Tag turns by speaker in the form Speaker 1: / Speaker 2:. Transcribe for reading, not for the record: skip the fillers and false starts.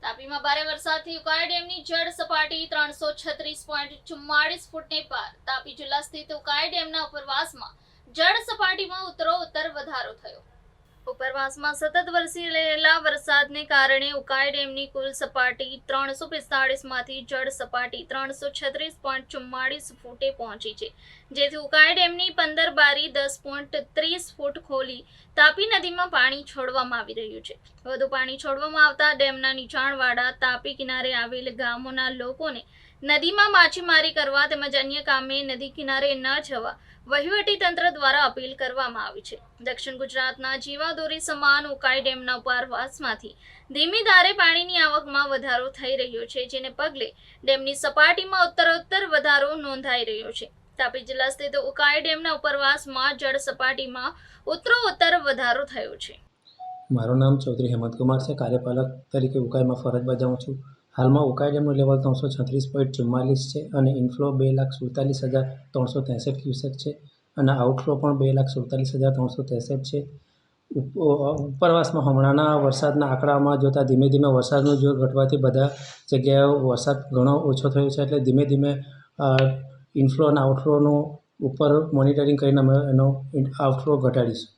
Speaker 1: તાપીમાં ભારે વરસાદથી ઉકાઈ ડેમની જળ સપાટી 336.44 ફૂટને પાર. તાપી જિલ્લા સ્થિત ઉકાઈ ડેમના ઉપરવાસમાં જળ સપાટીમાં ઉત્તરોત્તર વધારો થયો. ઉપરવાસમાં સતત વરસી રહેલા વરસાદને કારણે ઉકાઈ ડેમની કુલ સપાટી 345 માંથી જળ સપાટી 336.44 ફૂટે પહોંચી છે, જેથી ઉકાઈ ડેમની 15 બારી 10.30 ફૂટ ખોલી તાપી નદીમાં પાણી છોડવામાં આવી રહ્યું છે. વધુ પાણી છોડવામાં આવતા ડેમના નીચાણવાળા તાપી કિનારે આવેલ ગામોના લોકોને નદીમાં માછીમારી કરવા તેમજ અન્ય કામે નદી કિનારે ન જવા વહીવટી તંત્ર દ્વારા અપીલ કરવામાં આવી છે. દક્ષિણ ગુજરાતના જીવાદોરી સમાન ઉકાઈ ડેમના ઉપરવાસમાંથી ધીમી ધારે પાણીની આવકમાં વધારો થઈ રહ્યો છે, જેને પગલે ડેમની સપાટીમાં ઉત્તરોત્તર વધારો નોંધાઈ રહ્યો છે. તાપી જિલ્લા સ્થિત ઉકાઈ ડેમના ઉપરવાસમાં જળ સપાટીમાં ઉત્તરોત્તર વધારો થયો છે.
Speaker 2: મારું નામ ચૌધરી હેમંતકુમાર છે. કાર્યપાલક તરીકે ઉકાઈમાં ફરજ બજાવું છું. હાલમાં ઉકાઈ ડેમનું લેવલ 336.44 છે અને ઇનફ્લો 2,47,363 ક્યુસેક છે અને આઉટફ્લો પણ 2,47,363 છે. ઉપરવાસમાં હમણાંના વરસાદના આંકડામાં જોતાં ધીમે ધીમે વરસાદનું જોર ઘટવાથી બધા જગ્યાએ વરસાદ ઘણો ઓછો થયો છે, એટલે ધીમે ધીમે ઇનફ્લો અને આઉટફ્લોનું ઉપર મોનિટરિંગ કરીને અમે એનો આઉટફ્લો ઘટાડીશું.